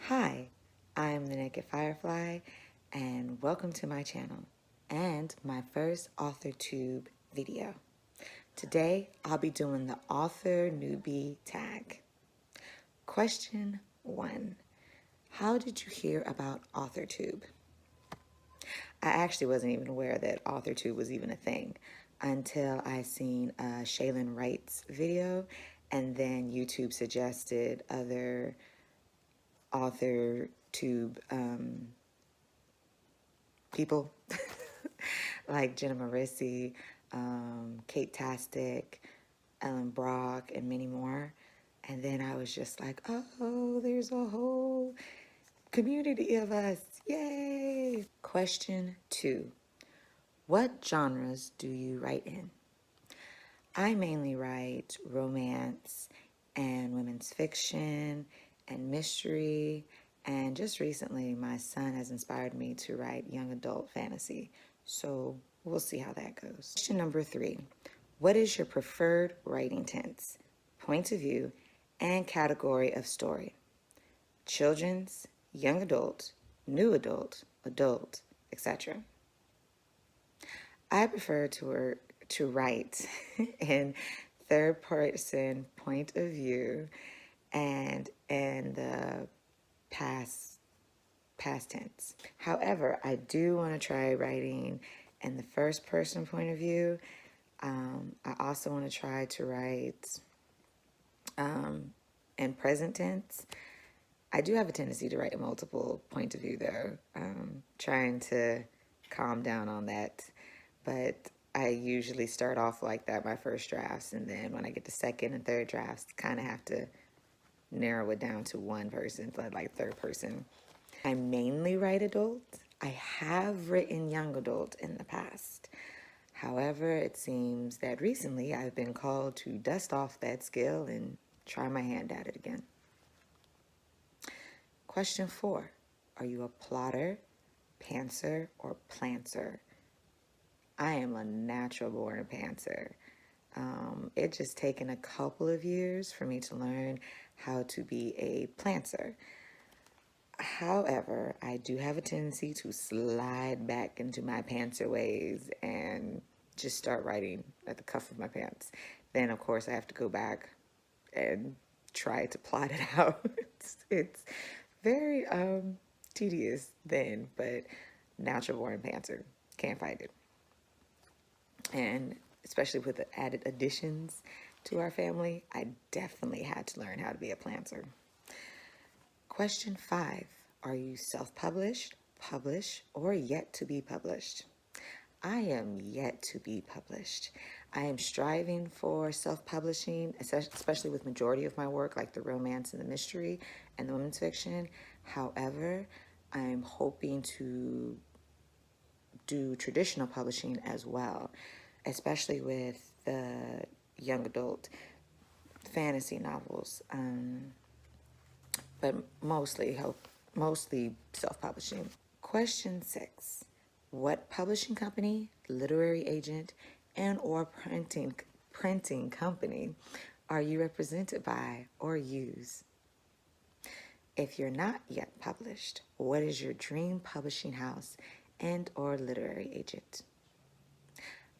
Hi, I'm the Naked Firefly, and welcome to my channel and my first Authortube video. Today, I'll be doing the Author Newbie Tag. Question 1. How did you hear about Authortube? I actually wasn't even aware that Authortube was even a thing until I seen Shaylin Wright's video, and then YouTube suggested other Authortube people like Jenna Marissi, Kate Tastic, Ellen Brock, and many more. And then I was just like, oh, there's a whole community of us. Yay! Question 2. What genres do you write in? I mainly write romance and women's fiction and mystery, and just recently my son has inspired me to write young adult fantasy, so we'll see how that goes. Question number 3. What is your preferred writing tense, point of view, and category of story? Children's, young adult, new adult, adult, etc. I prefer to write in third person point of view and in the past tense. However, I do want to try writing in the first person point of view. I also want to try to write in present tense. I do have a tendency to write in multiple point of view though. Trying to calm down on that. But I usually start off like that, my first drafts, and then when I get to second and third drafts, kind of have to narrow it down to one person, but like third person. I mainly write adult. I have written young adult in the past. However, it seems that recently I've been called to dust off that skill and try my hand at it again. Question 4. Are you a plotter, pantser, or planter? I am a natural born pantser. It just taken a couple of years for me to learn how to be a planter. However, I do have a tendency to slide back into my pantser ways and just start writing at the cuff of my pants. Then, of course, I have to go back and try to plot it out. It's very tedious then, but natural born pantser, can't fight it. And especially with the added additions to our family, I definitely had to learn how to be a planter. Question 5. Are you self-published, published, or yet to be published? I am yet to be published. I am striving for self-publishing, especially with majority of my work, like the romance and the mystery and the women's fiction. However, I'm hoping to do traditional publishing as well, especially with the young adult fantasy novels, but mostly self-publishing. Question 6. What publishing company, literary agent, and or printing company are you represented by or use? If you're not yet published, what is your dream publishing house and or literary agent?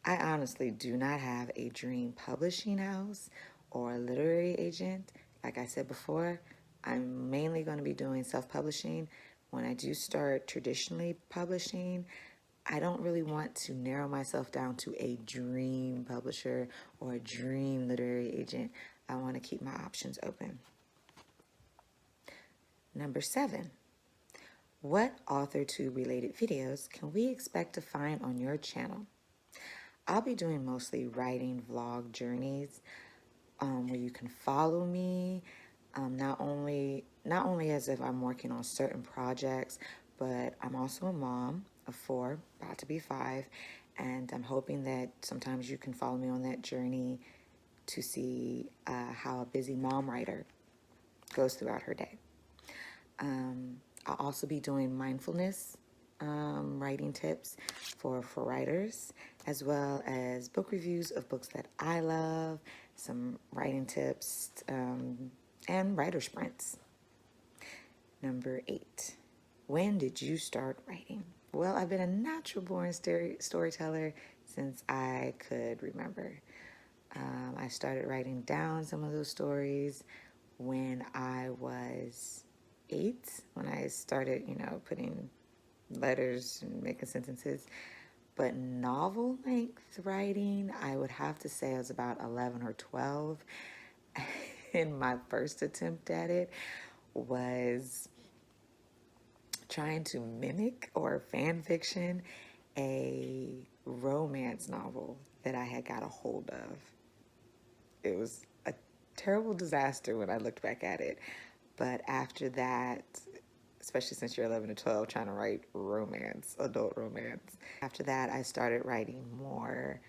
I honestly do not have a dream publishing house or literary agent. Like I said before, I'm mainly going to be doing self-publishing. When I do start traditionally publishing, I don't really want to narrow myself down to a dream publisher or a dream literary agent. I want to keep my options open. Number 7. What Authortube related videos can we expect to find on your channel? I'll be doing mostly writing vlog journeys where you can follow me, not only as if I'm working on certain projects, but I'm also a mom of 4, about to be 5, and I'm hoping that sometimes you can follow me on that journey to see how a busy mom writer goes throughout her day. I'll also be doing mindfulness writing tips for writers, as well as book reviews of books that I love, some writing tips, and writer sprints. Number 8. When did you start writing? Well, I've been a natural born storyteller since I could remember. I started writing down some of those stories when I was 8, when I started, putting letters and making sentences. But novel length writing, I would have to say I was about 11 or 12. And my first attempt at it was trying to mimic or fan fiction a romance novel that I had got a hold of. It was a terrible disaster when I looked back at it. But after that, especially since you're 11 to 12, trying to write romance, adult romance. After that, I started writing more,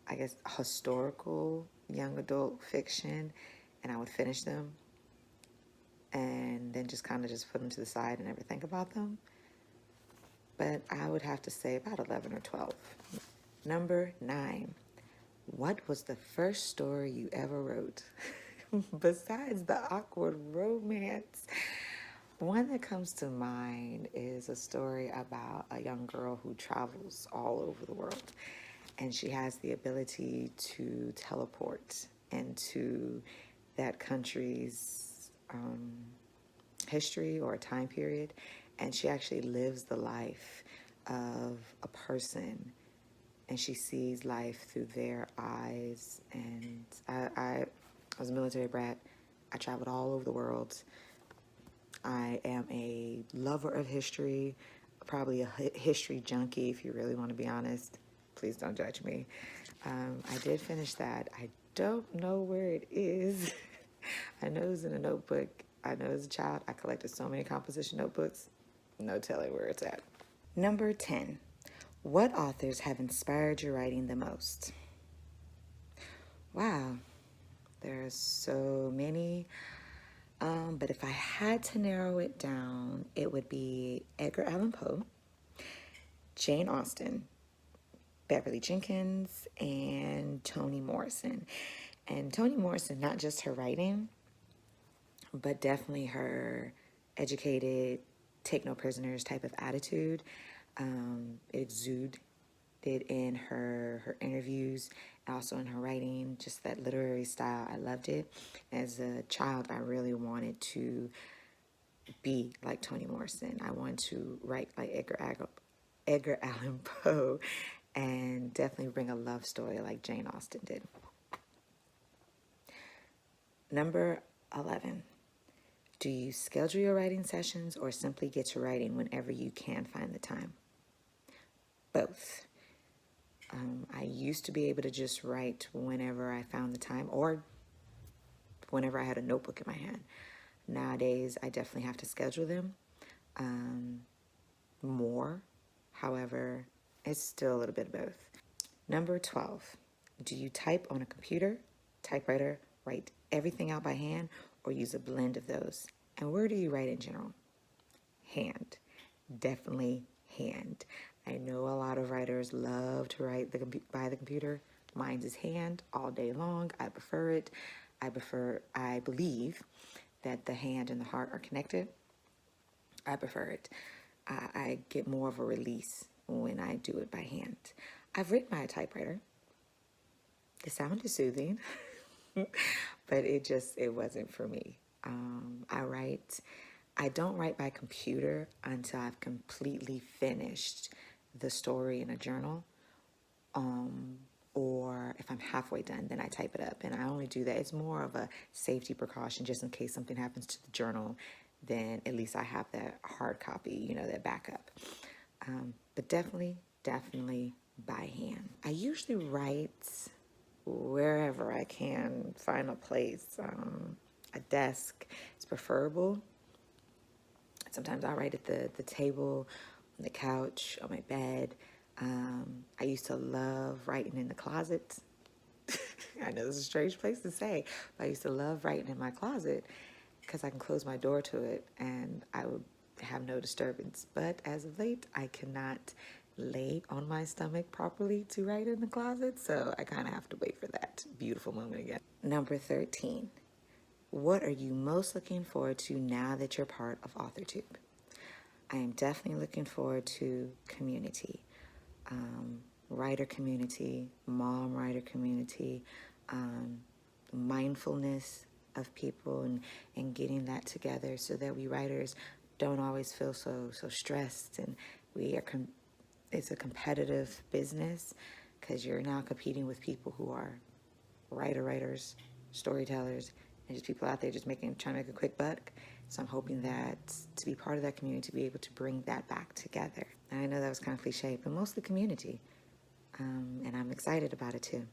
I guess, historical young adult fiction, and I would finish them and then just kind of just put them to the side and never think about them. But I would have to say about 11 or 12. Number 9. What was the first story you ever wrote? Besides the awkward romance. One that comes to mind is a story about a young girl who travels all over the world. And she has the ability to teleport into that country's history or a time period, and she actually lives the life of a person, and she sees life through their eyes. And I was a military brat. I traveled all over the world. I am a lover of history, probably a history junkie, if you really want to be honest. Please don't judge me. I did finish that. I don't know where it is. I know it's in a notebook. I know as a child I collected so many composition notebooks. No telling where it's at. Number 10. What authors have inspired your writing the most? Wow, there are so many. But if I had to narrow it down, it would be Edgar Allan Poe, Jane Austen, Beverly Jenkins, and Toni Morrison. And Toni Morrison, not just her writing, but definitely her educated, take no prisoners type of attitude. It exuded in her interviews, also in her writing, just that literary style. I loved it. As a child, I really wanted to be like Toni Morrison. I wanted to write like Edgar Allan Poe, and definitely bring a love story like Jane Austen did. Number 11. Do you schedule your writing sessions or simply get to writing whenever you can find the time? Both. I used to be able to just write whenever I found the time or whenever I had a notebook in my hand. Nowadays, I definitely have to schedule them more. However, it's still a little bit of both. Number 12. Do you type on a computer, typewriter, write everything out by hand, or use a blend of those? And where do you write in general? Hand. Definitely hand. I know a lot of writers love to write by the computer. Mine is hand all day long. I prefer it. I believe that the hand and the heart are connected. I prefer it. I get more of a release when I do it by hand. I've written by a typewriter. The sound is soothing, but it wasn't for me. I don't write by computer until I've completely finished the story in a journal. Or if I'm halfway done, then I type it up. And I only do that. It's more of a safety precaution, just in case something happens to the journal, then at least I have that hard copy, that backup. But definitely by hand. I usually write wherever I can find a place. A desk is preferable. Sometimes I write at the table, on the couch, on my bed. I used to love writing in the closet. I know this is a strange place to say, but I used to love writing in my closet because I can close my door to it and I would have no disturbance. But as of late, I cannot lay on my stomach properly to write in the closet, so I kind of have to wait for that beautiful moment again. Number 13. what are you most looking forward to now that you're part of Authortube? I am definitely looking forward to community, writer community, mom writer community, mindfulness of people, and getting that together so that we writers don't always feel so stressed, and we are it's a competitive business because you're now competing with people who are writers, storytellers, and just people out there just trying to make a quick buck. So I'm hoping that to be part of that community, to be able to bring that back together. And I know that was kind of cliche, but mostly community. And I'm excited about it too.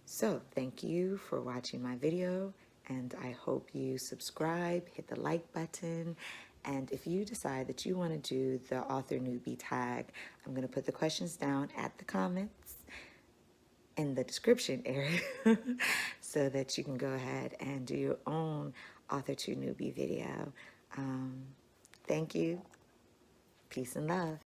So thank you for watching my video, and I hope you subscribe, hit the like button, and if you decide that you want to do the Author Newbie Tag, I'm going to put the questions down at the comments in the description area so that you can go ahead and do your own Authortube Newbie video. Thank you. Peace and love.